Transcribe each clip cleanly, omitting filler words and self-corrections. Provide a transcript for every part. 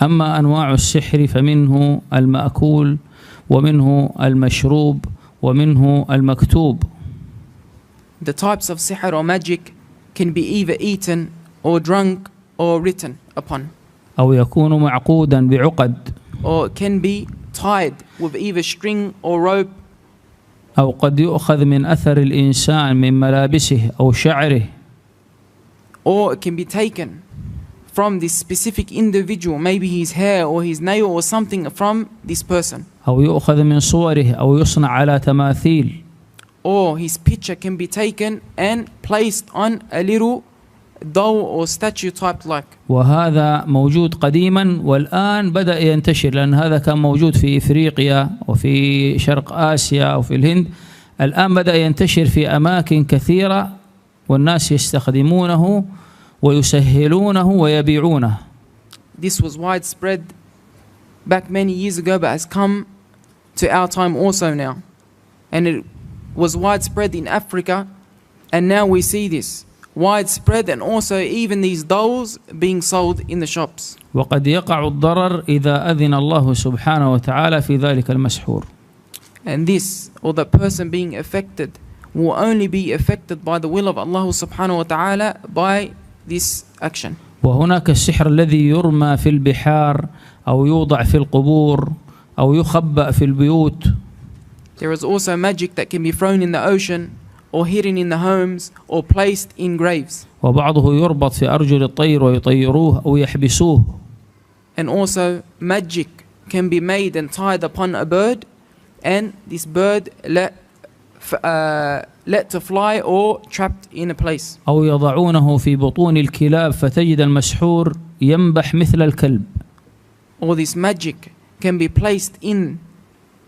أما أنواع السحر فمنه المأكول ومنه المشروب ومنه المكتوب. The types of sihr or magic can be either eaten or drunk or written upon. أو يكون معقودا بعقد. Or can be tied with either string or rope. أو قد يؤخذ من أثر الإنسان من ملابسه أو شعره. Or it can be taken from this specific individual, maybe his hair or his nail or something from this person. أو يؤخذ من صوره أو يصنع على تماثيل. Or his picture can be taken and placed on a little doll or statue type like. وهذا موجود قديما والآن بدأ ينتشر، لأن هذا كان موجود في إفريقيا وفي شرق آسيا وفي الهند. الآن بدأ ينتشر في أماكن كثيرة والناس يستخدمونه ويسهلونه ويبيعونه. This was widespread back many years ago, but has come to our time also now. And it was widespread in Africa, and now we see this widespread, and also even these dolls being sold in the shops. وقد يقع الضرر إذا أذن الله سبحانه وتعالى في ذلك المسحور. And this, or the person being affected, will only be affected by the will of Allah subhanahu wa ta'ala by this action. وهناك السحر الذي يرمى في البحار أو يوضع في القبور أو يخبأ في البيوت. There is also magic that can be thrown in the ocean or hidden in the homes or placed in graves. وبعضه يربط في أرجل الطير ويطيروه أو يحبسوه. And also magic can be made and tied upon a bird, and this bird let to fly or trapped in a place. أو يضعونه في بطون الكلاب فتجد المسحور ينبح مثل الكلب. Or this magic can be placed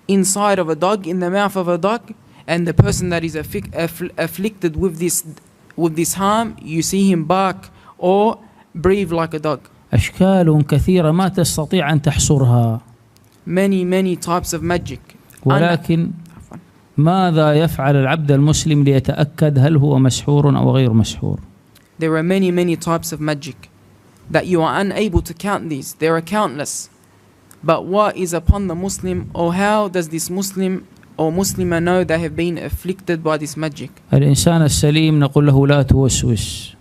inside of a dog, in the mouth of a dog, and the person that is afflicted with this harm, you see him bark or breathe like a dog. أشكال كثيرة ما تستطيع أن تحصرها. Many types of magic. ولكن ماذا يفعل العبد المسلم ليتأكد هل هو مسحور أو غير مسحور؟ There are many types of magic that you are unable to count these. There are countless. But what is upon the Muslim, or how does this Muslim or Muslimah know they have been afflicted by this magic? الإنسان السليم نقول له لا توسوس.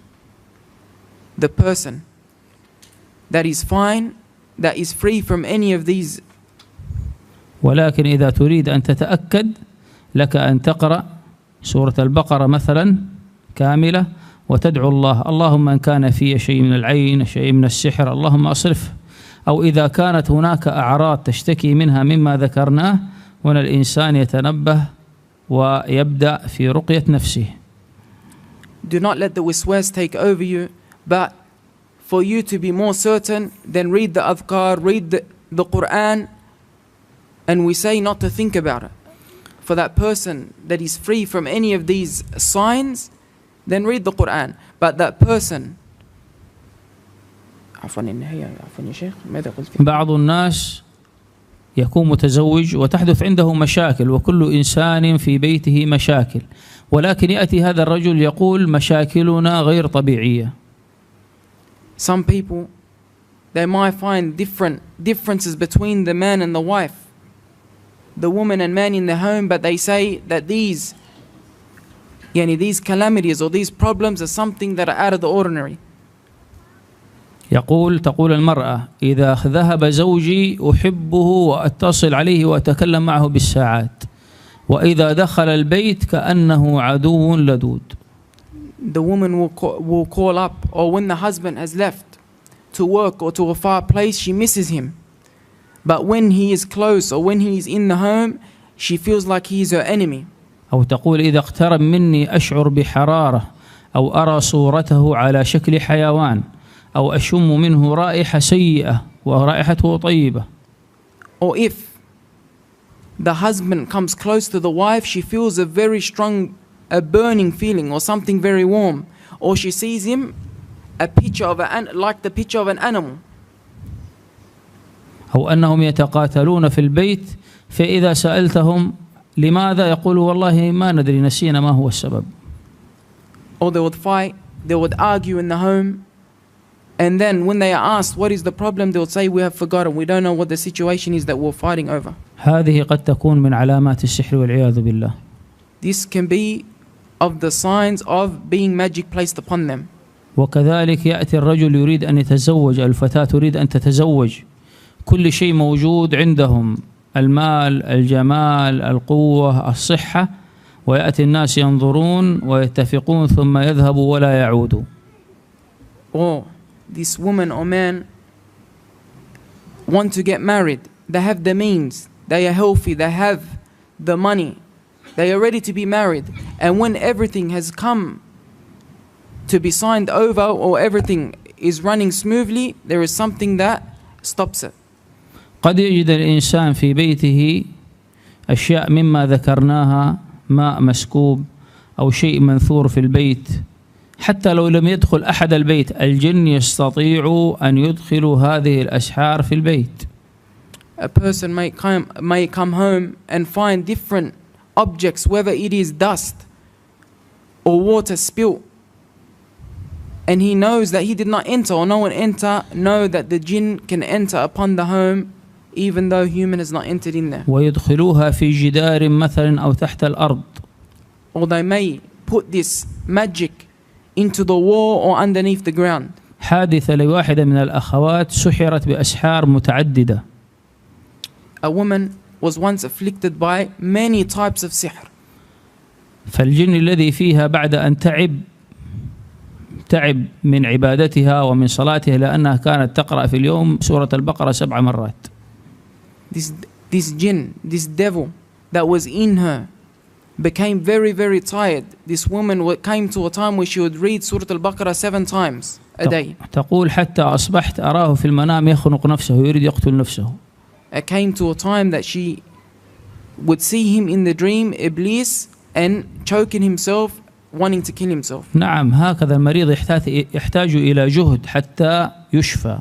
The person that is fine, that is free from any of these. ولكن إذا تريد أن تتأكد لك أن تقرأ سورة البقرة مثلا كاملة وتدعو الله: اللهم إن كان في شيء من العين، شيء من السحر، اللهم أصرفه. أو إذا كانت هناك أعراض تشتكي منها مما ذكرناه، هنا الإنسان يتنبه ويبدأ في رقية نفسه. Do not let the wiswas take over you, but for you to be more certain, then read the adhkar, read the Quran, and we say not to think about it. For that person that is free from any of these signs, then read the Quran. But that person, بعض الناس يكون متزوج وتحدث عنده مشاكل، وكل إنسان في بيته مشاكل، ولكن يأتي هذا الرجل يقول مشاكلنا غير طبيعية. Some people, they might find differences between the man and the wife, the woman and man in the home, but they say that these calamities or these problems are something that are out of the ordinary. تقول المرأة: إذا ذهب زوجي أحبه وأتصل عليه وأتكلم معه بالساعات، وإذا دخل البيت كأنه عدو لدود. The woman will call up, or when the husband has left to work or to a far place, she misses him. But when he is close or when he is in the home, she feels like he is her enemy. أو تقول: إذا اقترب مني أشعر بحرارة، أو أرى صورته على شكل حيوان، أو أشم منه رائحة سيئة ورائحته طيبة. Or if the husband comes close to the wife, she feels a very strong, a burning feeling or something very warm. Or she sees him like the picture of an animal. أو أنهم يتقاتلون في البيت، فإذا سألتهم لماذا يقولوا والله ما ندري، نسينا ما هو السبب. Or they would fight, they would argue in the home, And then when they are asked what is the problem, they'll say we have forgotten, we don't know what the situation is that we're fighting over. هذه قد تكون من علامات السحر والعياذ بالله. This can be of the signs of being magic placed upon them. وكذلك يأتي الرجل يريد أن يتزوج، الفتاة تريد أن تتزوج، كل شيء موجود عندهم، المال، الجمال، القوة، الصحة، ويأتي الناس ينظرون ويتفقون ثم يذهبوا ولا يعودوا. Or this woman or man want to get married, they have the means, they are healthy, they have the money, they are ready to be married, and when everything has come to be signed over or everything is running smoothly, there is something that stops it. قد يجد الإنسان في بيته أشياء مما ذكرناها، ماء مسكوب أو شيء منثور في البيت، حتى لو لم يدخل أحد البيت الجن يستطيع أن يدخلوا هذه الأسحار في البيت. A person may come home and find different objects, whether it is dust or water spilt, and he knows that he did not enter or no one know that the jinn can enter upon the home even though human has not entered in there. ويدخلوها في جدار مثلا أو تحت الأرض. Or they may put this magic into the wall or underneath the ground. حادثة لواحدة من الأخوات سحرت بأسحار متعددة. A woman was once afflicted by many types of sihr. فالجن الذي فيها بعد أن تعب من عبادتها ومن صلاتها، لأنها كانت تقرأ في اليوم سورة البقرة 7 مرات. This jinn, this devil that was in her became very, very tired. This woman came to a time where she would read Surah Al-Baqarah 7 times a day. تقول حتى أصبحت أراه في المنام يخنق نفسه، يريد يقتل نفسه. It came to a time that she would see him in the dream, Iblis, and choking himself, wanting to kill himself. نعم، هكذا المريض يحتاج إلى جهد حتى يشفى.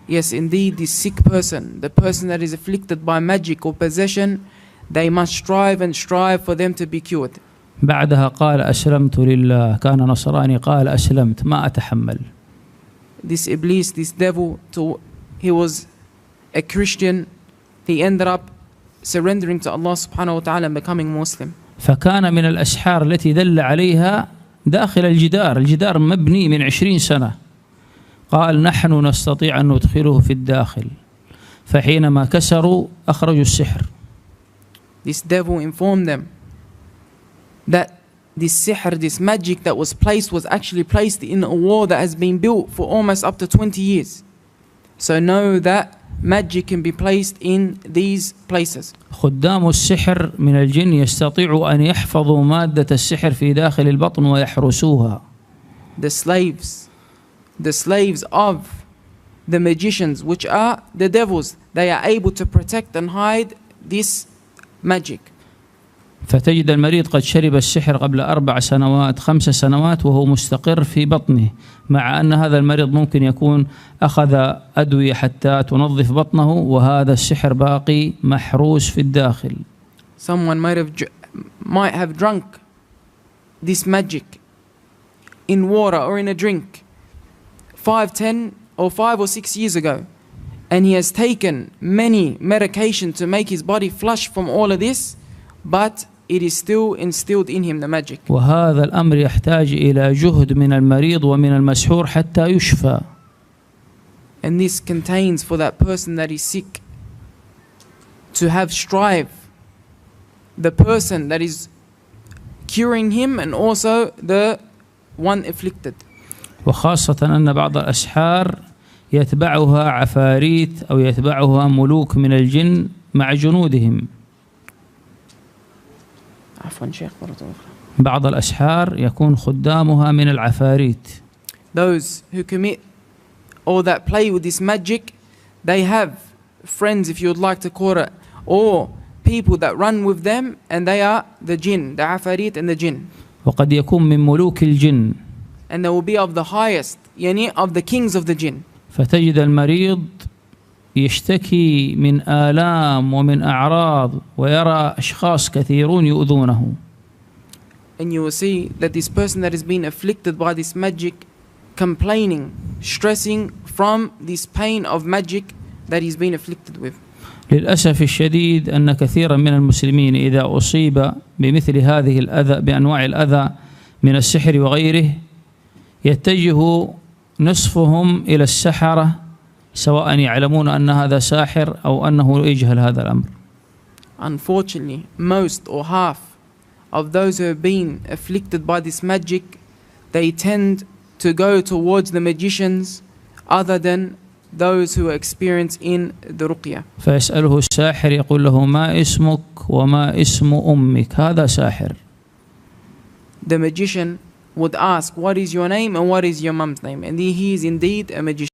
Yes, indeed, this sick person, the person that is afflicted by magic or possession, they must strive and strive for them to be cured. بعدها قال أسلمت لله، كان نصراني قال أسلمت ما أتحمل. This Iblis, this devil, he was a Christian, he ended up surrendering to Allah subhanahu wa ta'ala and becoming Muslim. فكان من الأسحار التي دل عليها داخل الجدار مبني من 20 سنة، قال نحن نستطيع أن ندخله في الداخل، فحينما كسروا أخرجوا السحر. This devil informed them that this sihr, this magic that was placed, was actually placed in a wall that has been built for almost up to 20 years. So know that magic can be placed in these places. خدام السحر من الجن يستطيعوا أن يحفظوا مادة السحر في داخل البطن ويحرسوها. The slaves of the magicians, which are the devils, they are able to protect and hide this magic. فتجد المريض قد شرب السحر قبل 4 سنوات 5 سنوات وهو مستقر في بطنه، مع أن هذا المريض ممكن يكون أخذ أدوية حتى تنظف بطنه وهذا السحر باقي محروس في الداخل. Someone might have drunk this magic in water or in a drink 5 or 6 years ago, and he has taken many medication to make his body flush from all of this, but it is still instilled in him, the magic. وهذا الأمر يحتاج إلى جهد من المريض ومن المسحور حتى يشفى. And this contains for that person that is sick to have strive, the person that is curing him and also the one afflicted. وخاصة أن بعض الأسحار يتبعها عفاريت أو يتبعها ملوك من الجن مع جنودهم. بعض الأسحار يكون خدامها من العفاريت. Those who commit or that play with this magic, they have friends, if you would like to call it, or people that run with them, and they are the jinn, the afarit and the jinn. وقد يكون من ملوك الجن. And they will be of the highest, يعني of the kings of the jinn. فتجد المريض يشتكي من آلام ومن أعراض ويرى أشخاص كثيرون يؤذونه. And you will see that this person that has been afflicted by this magic, complaining, stressing from this pain of magic that he's been afflicted with. للأسف الشديد أن كثيرا من المسلمين إذا أصيب بمثل هذه الأذى بأنواع الأذى من السحر وغيره يتجه نصفهم إلى السحرة، سواء يعلمون أن هذا ساحر أو أنه يجهل هذا الأمر. Unfortunately, most or half of those who have been afflicted by this magic, they tend to go towards the magicians other than those who are experienced in the ruqya. فيسأله الساحر يقول له ما اسمك وما اسم أمك، هذا ساحر. The magician would ask, what is your name and what is your mum's name? And he is indeed a magician.